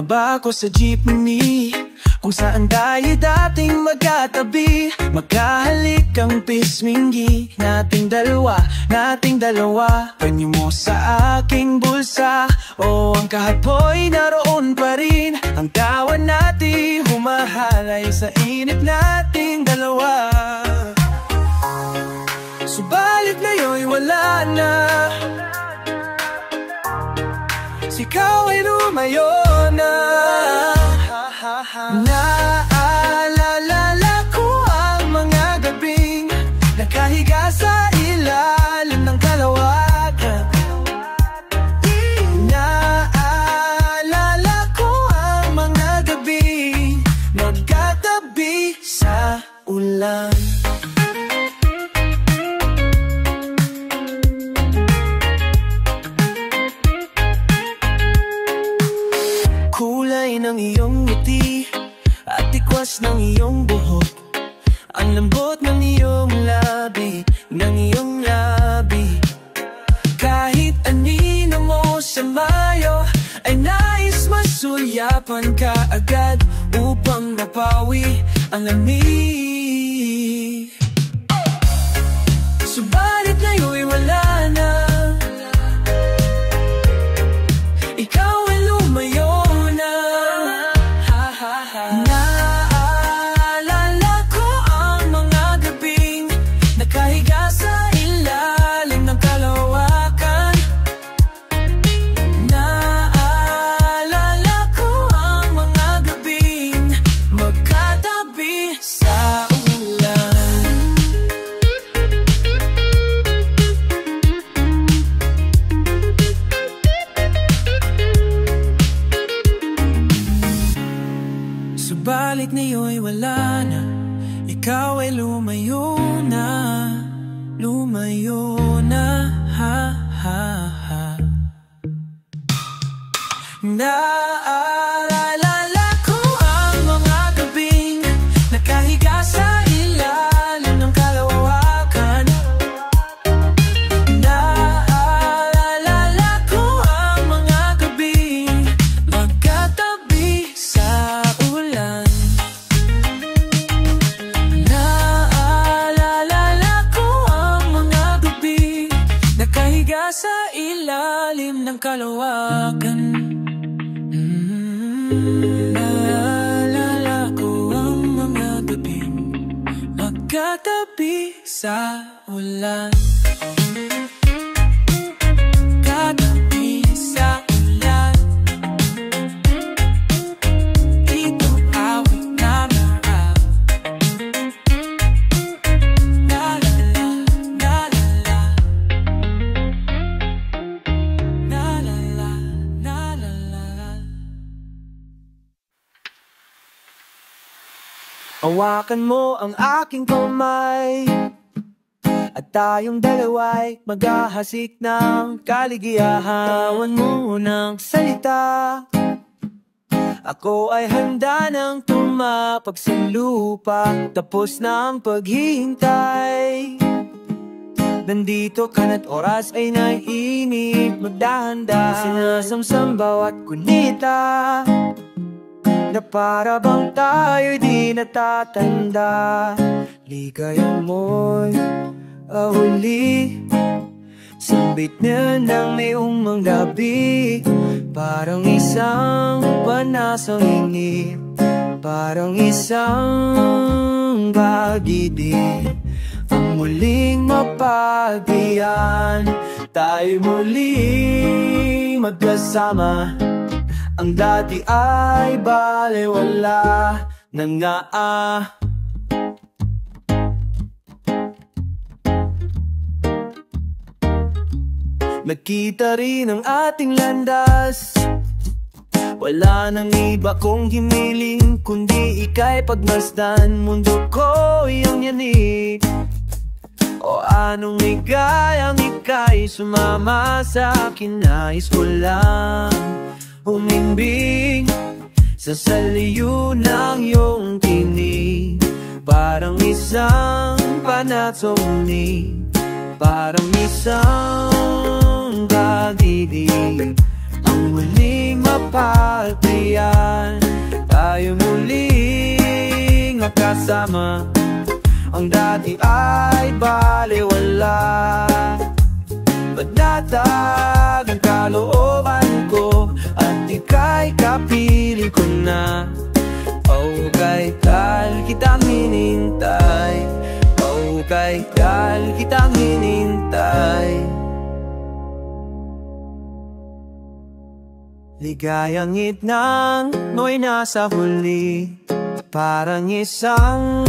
Sumaba ko sa jeepney kung saan tayo dating magkatabi. Magkahalik ang pisminggi nating dalawa, Panyo mo sa aking bulsa, o ang kahapoy naroon pa rin. Ang tawa natin humahalay sa inip nating dalawa. Subalit ngayon'y wala na, ikaw ay lumayo na. Naalala ko ang mga gabing nakahiga sa ilalim ng kalawakan. Naalala ko ang mga gabing magkatabi sa ulan. Kulay ng iyong ngiti at tikwas ng iyong buhok, ang lambot ng iyong labi, Kahit anino mo sa mayo ay nais masuyapan ka agad upang mapawi ang lamig. Subalit ngayon'y wala na, ikaw ay lumayo na. Naalala ko ang mga gabing nakahiga sa ilalim ng kalawakan. Naalala ko ang mga gabing magkatabi sa ulan. Subalit ngayon'y wala na, ikaw ay lumayo na, Naalala ko ang mga gabing nakahiga sa ilalim ng kalawakan. Naalala ko ang mga gabing magkatabi sa ulan. Naalala ko ang mga gabing nakahiga sa ilalim ng kalawakan. Naalala ko ang mga gabing magkatabi sa ulan. Katabi sa ulan. Ito awit na marap. Naalala, naalala. Naalala, naalala. Hawakan mo ang aking kamay at tayong dalawa'y maghahasik ng kaligayahan mo ng salita. Ako ay handa nang tumapag sa lupa, tapos na ang paghihintay. Nandito ka na't oras ay naiinip, magdahan-dahan sinasamsam bawat kunita, na para bang tayo'y di natatanda. Ligaya mo'y ahuli, sambit na ng iyong gabi, parang isang panasang inip, parang isang pag-ibig ang muling mapagbiyan. Tayo muling magkasama, ang dati ay balewala na nga. Nakita rin ang ating landas, wala nang iba kong himiling kundi ika'y pagmasdan. Mundo ko'y ang yanig, o anong ligayang ika'y sumama sa akin. Nais ko lang humimbing sa saliyo ng iyong tinig, parang isang panatoni, parang isang pag-ibig ang muling mapagtiyan, tayo muling magkasama. Ang dati ay baliwala, Banatag ang kalooban ko at ika'y kapiling ko na. Oh, kay tal kitang hinintay, oh, kay tal kitang hinintay. Ligayang itnang mo'y nasa huli, parang isang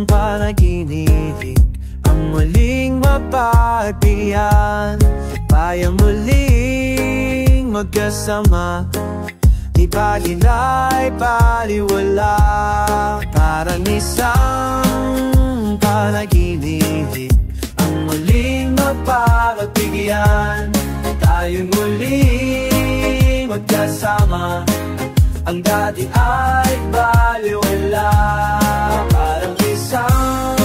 panaginip. Ang muling mapagtiyan, tayo muling magkasama. Di ba ila'y baliwala, parang isang panaginip. Ang muling mapagtiyan, tayo muling magkasama. Ang dati ay baliwala, parang isang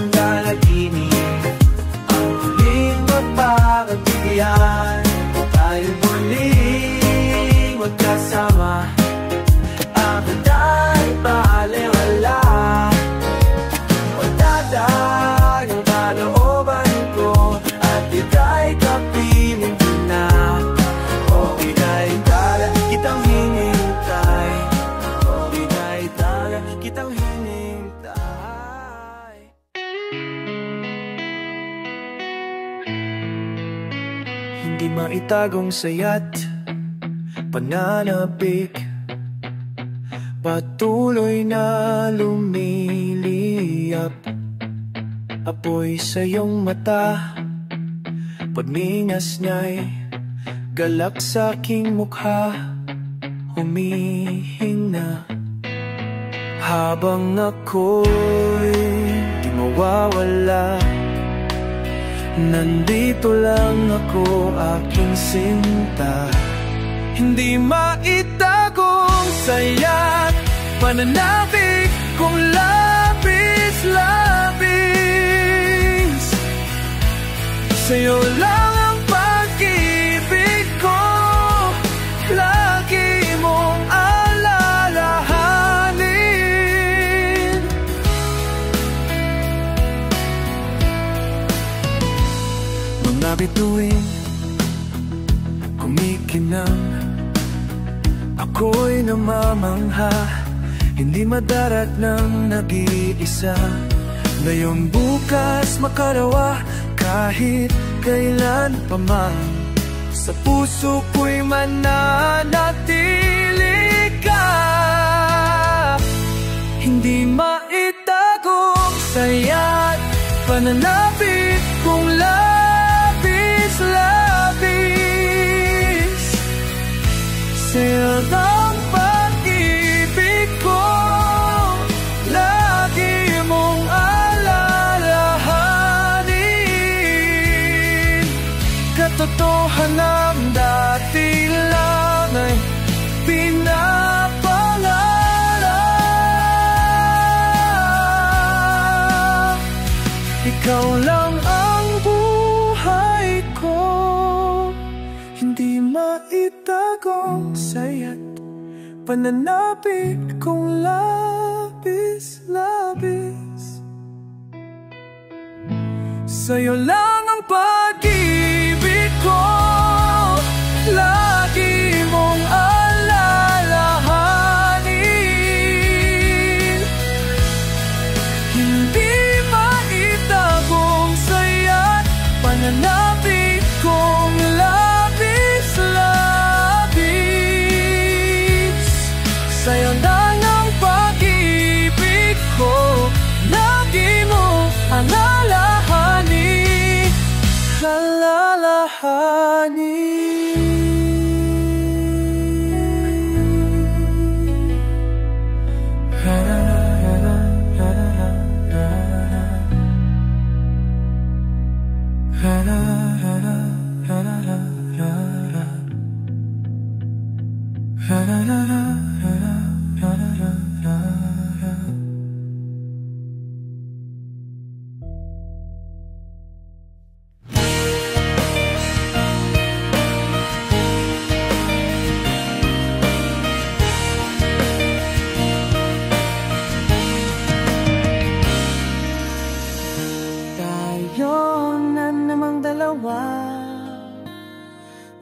panaginip. Ang muling mapagtiyan, tayo muling magkasama. Ang dati ay baliwala, magdadag ang kalooban ko at ika'y kapiling ko na. O ika'y taga kitang hinintay, o ika'y taga kitang hinintay. Hindi maitagong sayat, pananapik, patuloy na lumiliyap. Apoy sa iyong mata, pagmingas niya'y galak sa aking mukha, humihina. Habang ako'y di mawawala, nandito lang ako, aking sinta. Hindi maitagong saya't pananabik kong labis-labis. Sa'yo lang ang pag-ibig ko, lagi mong alalahanin. Mga bituin kumikinang, ako'y namamangha, hindi madarat ng nag-iisa. Ngayong bukas makarawa, kahit kailan pa man, sa puso ko'y mananatili ka. Hindi maitagong saya't pananapit kong labis-labis. Sa'yo ang pag-ibig ko, lagi mong alalahanin. Katotohanan dati lang ay pinapangarap. Ikaw lang ang buhay ko, hindi maitagong saya't pananapit kong labis-labis. Sa'yo lang ang pag-ibig ko, lagi mong alalahanin. Hindi maitagong saya't pananapit kong labis-labis. Sa'yo lang ang pag-ibig ko, lagi mo alalahanin,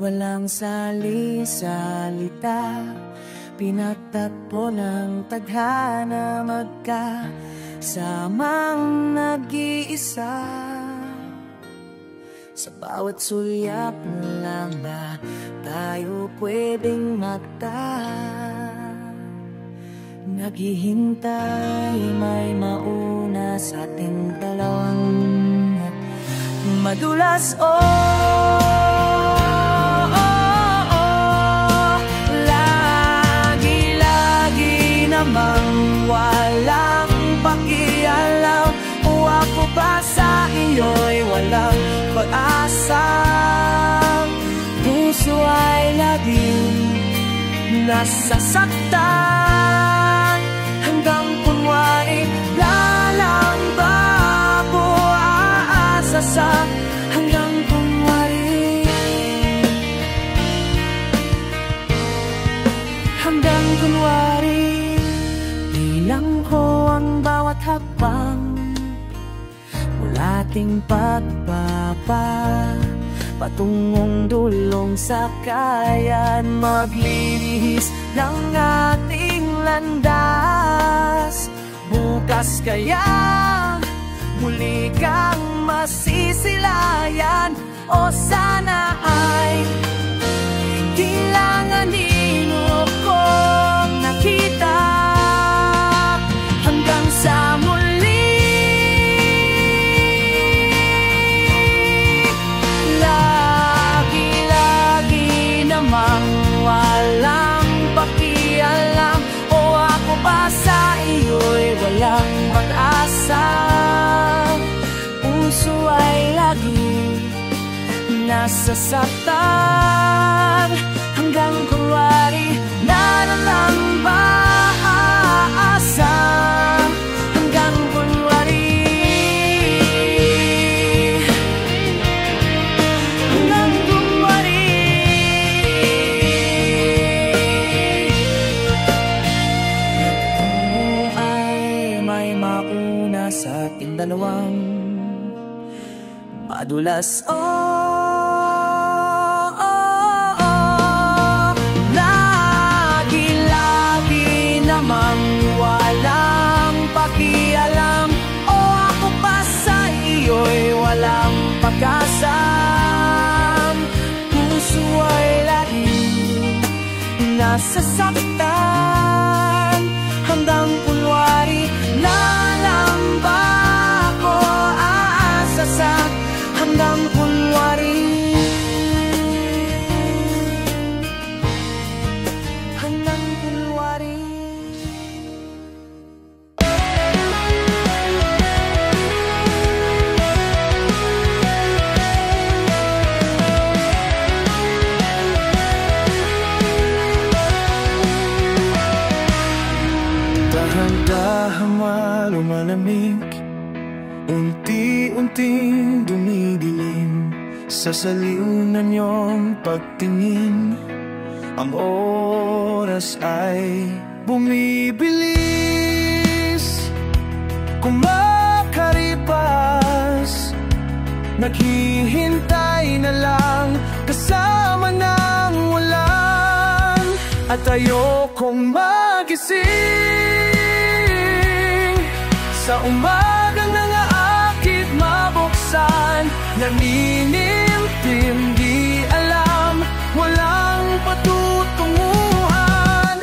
walang sali-salita, pinagtatpo ng tadhana, magkasamang nag-iisa. Sa bawat sulyap lang ba tayo pwedeng magta? Naghihintay, may mauna sa ating dalawang madulas. Lagi-lagi namang walang pakialam, o ako ba sa iyo'y walang pag-asa? Puso ay laging nasasaktan, hanggang kunwari lalang ba ako aasa sa hanggang kunwari, hanggang kunwari. Bilang ko ang bawat hakbang mula ating pagbaba patungong dulong sakayan, maglilihis ng ating landas. Bukas kaya muli kang masisilayan, o sana ay kailanganin mo kong nakita hanggang sa muli. Lagi-lagi namang walang pakialam, o ako ba sa iyo'y walang pag-asa? Puso ay laging nasasaktan, hanggang kunwari lang ba aasa? Hanggang kunwari, hanggang kunwari. Kung ay may mauna sa ating dalawang madulas, lagi-lagi namang walang pakialam, o ako pa sa iyo'y walang pag-asa. Puso ay laging nasasaktan, hanggang kunwari lalang ba ako aasa sa hanggang kunwari, hanggang kunwari. Dahan-dahan lumalamig, unti-unting dumidilim sa saliw na niyong pagtingin. Ang oras ay bumibilis, kumakaripas, naghihintay na lang kasama ng ulan. At ayokong magising sa umagang nangaakit mabuksan, naninintim, di alam, walang patutunguhan.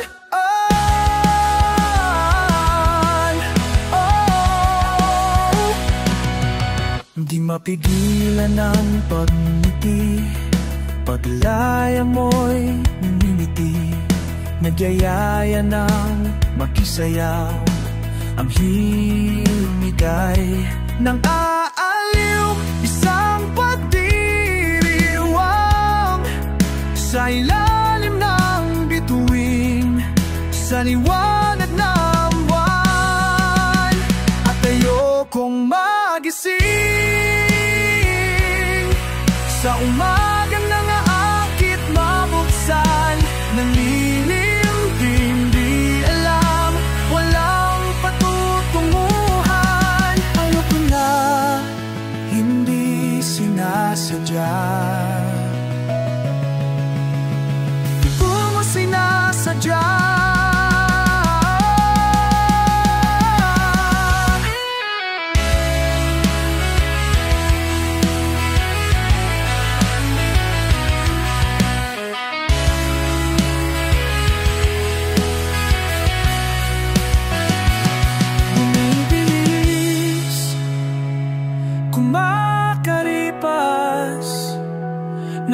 Di mapigilan ang pagngiti, paglaya mo'y numingiti, nagyayaya ng makisayaw. Ang himigay ng aaliw, isang pagdiriwang sa ilalim ng bituin, sa liwanag ng buwan. At ayokong magising sa umagang nangaakit mabuksan, nanlilimlim, di alam, walang patutunguhan. Ayoko na, hindi sinasadya,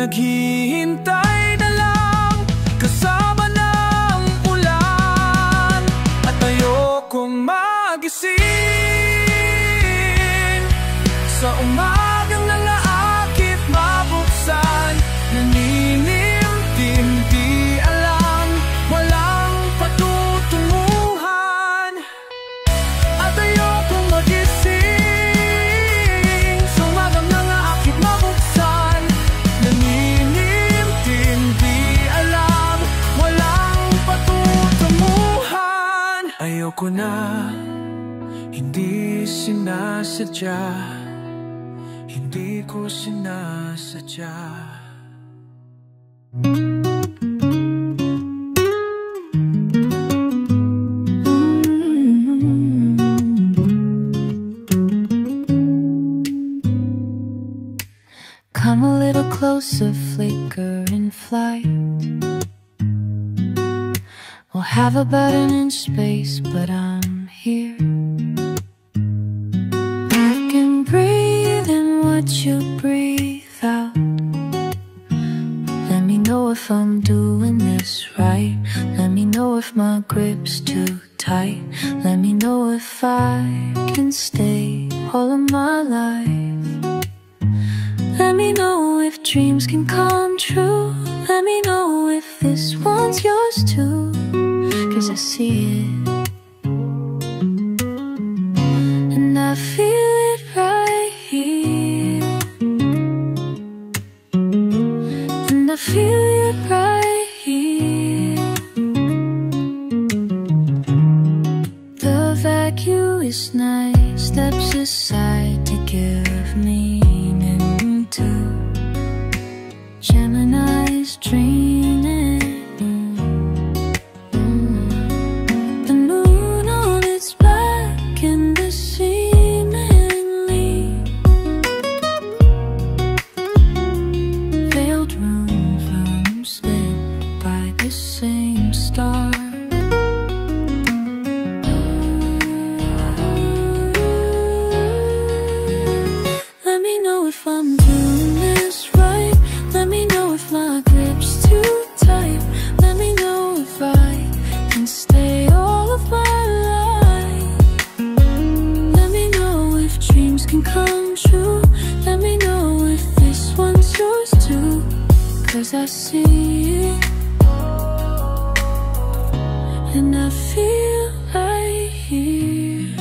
naghihintay na lang kasama ng ulan. At ayokong magising sa umagang nangaakit mabuksan. Naninindim, di alam, walang patutunguhan. At ayokong magising sa umagang nangaakit mabuksan. Naninindim, di alam, walang patutunguhan. Ayoko na, hindi sinasadya, hindi ko sinasadya. Come a little closer, flicker and flight. We'll have about an inch space, but I'm here. I can breathe in what you breathe out. Let me know if I'm doing this right. Let me know if my grip's too tight. Let me know if I can stay all of my life. Let me know if dreams can come true. Let me know if this one's yours too. 'Cause I see it and I feel it right here. And I feel it right here. The vacuum is nice, steps aside to give meaning to Gemini's dreaming. The moon on its back and the seemingly veiled rooms lit by the same star. Let me know if I'm doing this right. Let me know if my grip's too tight. Let me know if I can stay all of my life. Let me know if dreams can come true. Let me know if this one's yours too. 'Cause I see it and I feel right here.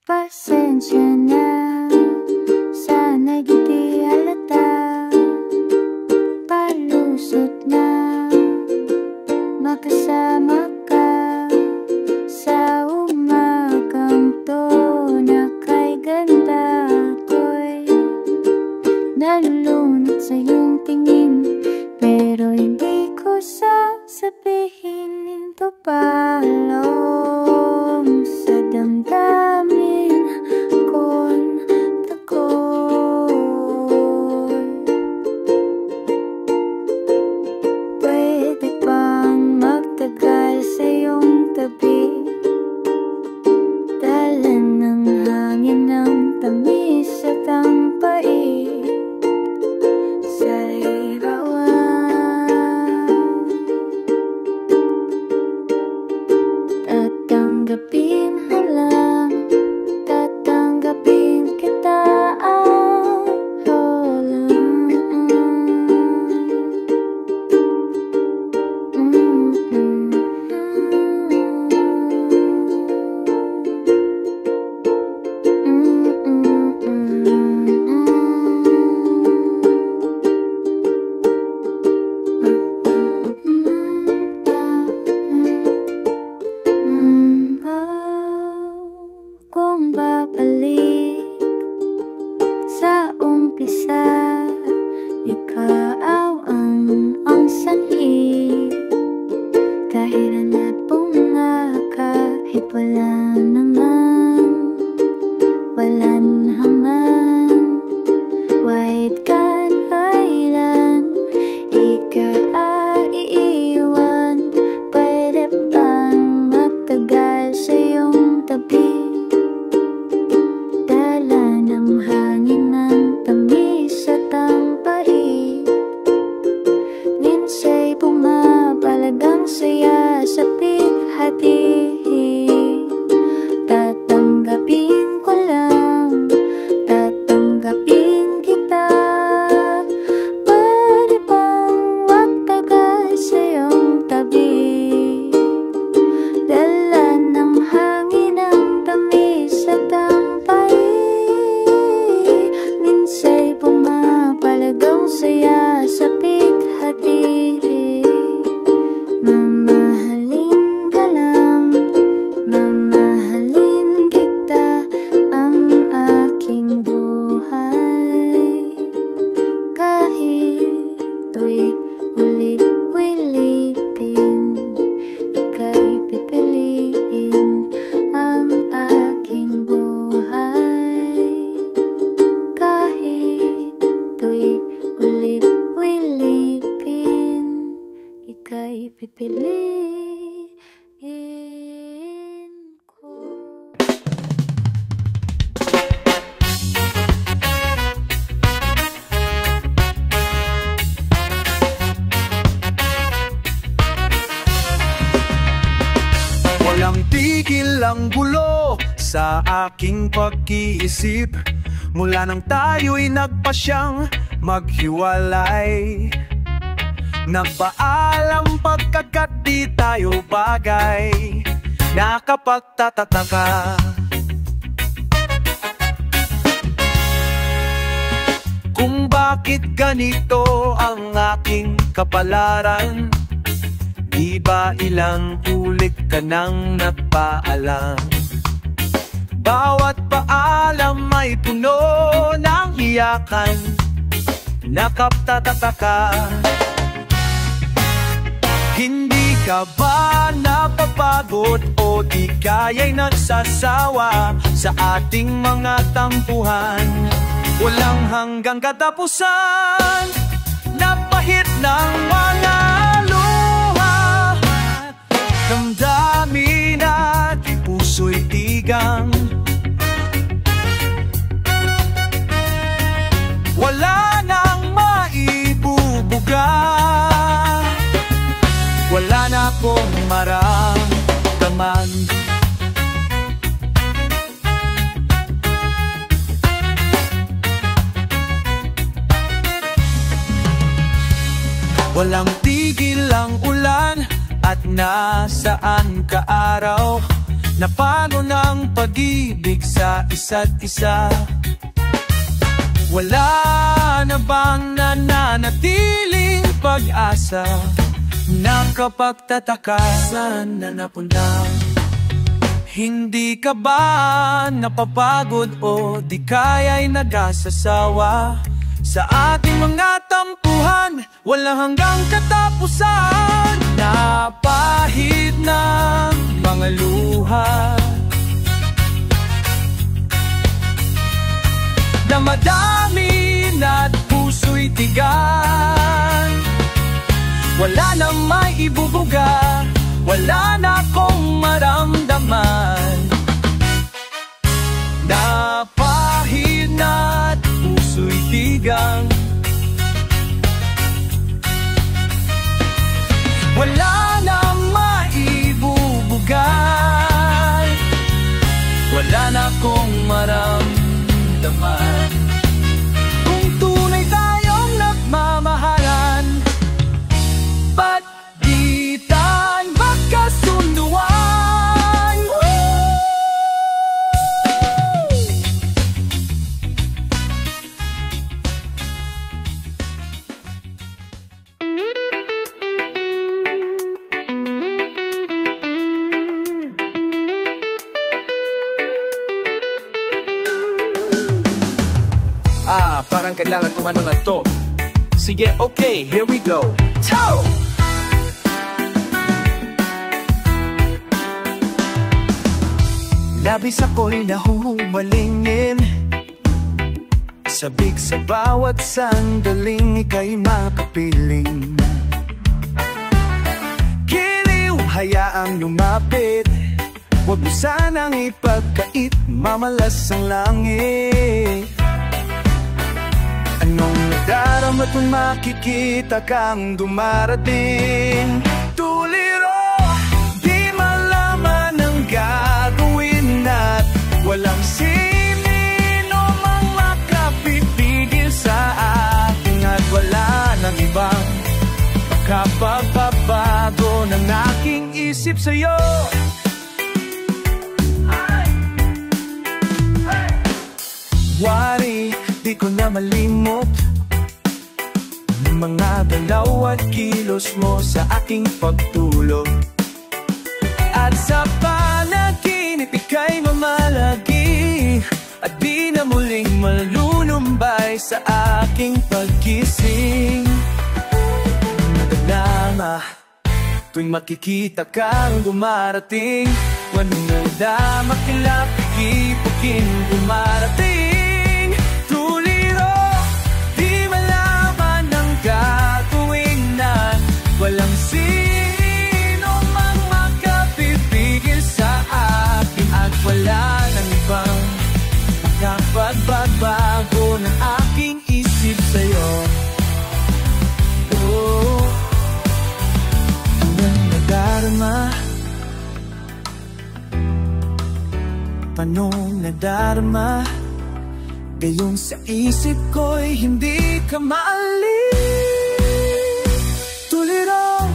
Pasensya na, sana'y di halata. Palusot na, makasama ka sa umagang to na kay ganda ko'y nalulunod sa iyong tingin. Pero hindi ko sasabihin ito palong sa damdamin. Tamis at ang pait sa umpisa, ikaw ang sanhi. Dahilan at bunga kahit wala naman, walang hanggan. Wahid ka kailan iiwan, pwede bang magtagal sa iyong tabi? Dala ng hangin ng tamis at ang pait, minsa'y pumapalagang saya sa pighati. Tatanggapin ko lang, tatanggapin kita. Pwede bang magtagal sa iyong tabi? Dala ng hangin ng tamis at ang pait, minsa'y pumapalagang saya sa pighati. Mamahalin ka lang, mamahalin kita, ang aking buhay. Kahit ito'y ulit-ulitin, ika'y pipiliin, ang aking buhay. Kahit ito'y ulit-ulitin, ika'y pipiliin ko. Walang tigil ang gulo sa aking pag-iisip, mula nang tayo'y nagpasyang maghiwalay. Nagpaalam pagkagat di tayo bagay, nakapagtataka. Kung bakit ganito ang aking kapalaran, di ba ilang ulit ka nang nagpaalam? Bawat paalam ay puno ng hiyakan, nakaptataka. Hindi ka ba napapagod o di kaya'y nagsasawa sa ating mga tampuhan? Walang hanggang katapusan, napahit ng mga luha. Damdamin at puso'y tigang, wala nang maibubuga. Wala na akong maramdaman. Walang tigil ang ulan at nasaan ka araw, napalo ng pag-ibig sa isa't isa. Wala na bang nananatiling pag-asa? Nakapagtataka, saan na napunta? Hindi ka ba napapagod o di kaya'y nagasasawa sa ating mga tampuhan? Walang hanggang katapusan, napahid ng mga luha. Damadamin at puso'y tigan, wala na may ibubuga, wala na akong maramdaman. Napahid na't puso'y tigang, wala na maibubuga, wala na akong maramdaman. Kung tunay tayong nagmamahalan, ba't di tayo magkasunduan? kailangan kung ano na to. Sige, okay, here we go. Ciao! Labis ako'y nahuhumalingin, sabik sa bawat sandaling ika'y makapiling. Giliw, hayaang lumapit, huwag mo sanang ipagkait, mamalas ang langit. Anong nadarama kung makikita kang dumarating? Tuliro, di malaman ang gagawin at walang sinino mang makapipigil sa akin. At wala nang ibang makapagbabago ng aking isip sa'yo. Wari, di ko na malimot ang mga galaw at kilos mo sa aking pagtulog. At sa panaginip ika'y mamalagi, at di na muling malunumbay sa aking pagkising. Nadadama tuwing makikita kang dumarating, walang nadama kila pikipukin dumarating. Tuliro, di malaman ang gagawin na walang sino mang makapipigil sa akin. At wala nang ibang makapagbabago ng aking isip sa'yo. Oh, anong nadarama? Anong nadarama? Gayong sa isip ko'y hindi ka maalis. Tuliro,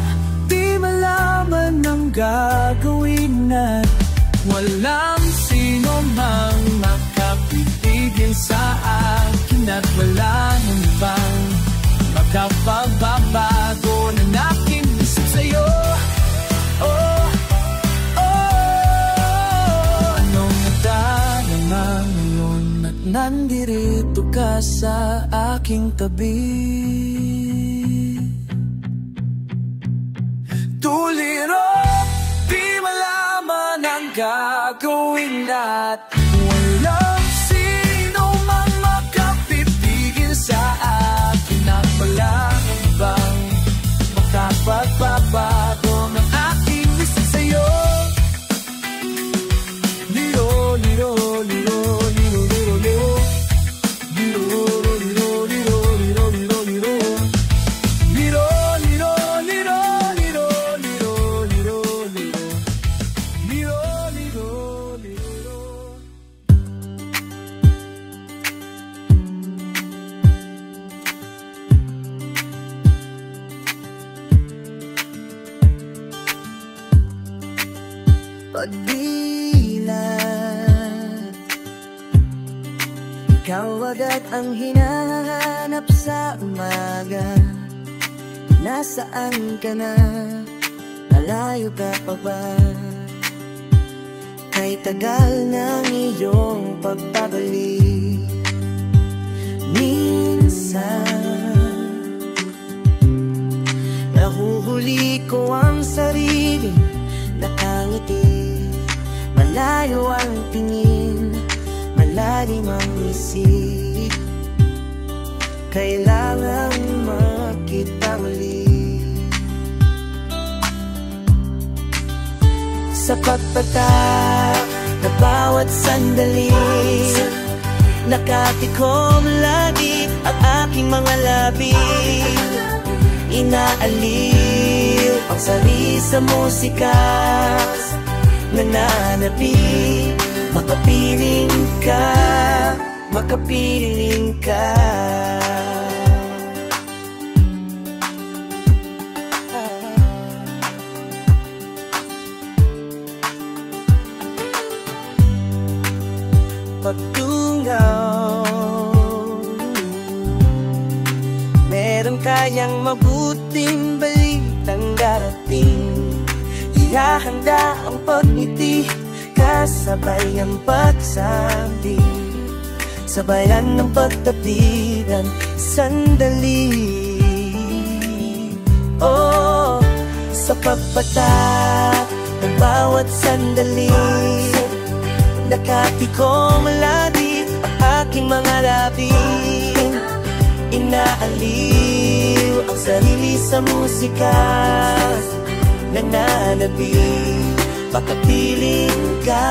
di malaman ang gagawin at walang sino mang makapipigil sa akin. At wala nang ibang makapagbabago ng aking isip sa'yo. Oh, anong nadarama ngayon at nandirito ka sa aking tabi? Tuliro, di malaman ang gagawin at walang sino man makapipigil sa akin. At walang ibang makapagbabago ng aking isip sa'yo. Liro, liro, liro, liro, liro, liro. Liro, liro, liro, liro, liro, liro. Liro, liro, liro, liro, liro, liro, liro. Liro, liro, liro. Pagdilat, ikaw agad ang hinahanap sa umaga. Nasaan ka na? Malayo ka pa ba? Kay tagal ng iyong pagpabalik. Minsan nahuhuli ko ang sarili, nakangiti. Malayo ang tingin, malalim ang isip. Kailangan makita muli. Sapat pa na bawat sandali, nakatikom lagi ang aking mga labi. Inaaliw ang sari sa musika, nananabi, makapiling ka, makapiling ka. Pagtungaw, meron kayang mabuting balitang darating. Ihahanda ang pagngiti, kasabay ang pagsabi. sabayan ng pagtapitan sandali. Oh, sa pagpatak ng bawat sandali, nakatikom lagi ang aking mga labi. Inaaliw ang sarili sa musika, nananabik, makapiling ka.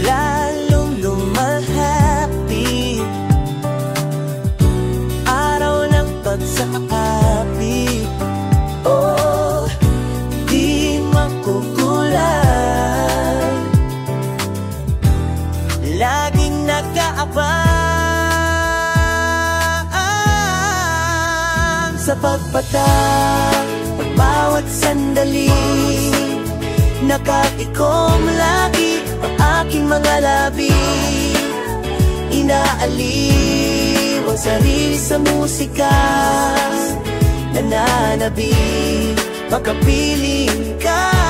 Lalong lumahati araw ng pagsaapi. Oh, di makukulan, laging nag-aabang sa pagpatak ng bawat sandali. Nakatikom lagi ang aking mga labi. Inaaliw ang sarili sa musika, nananabik, makapiling ka.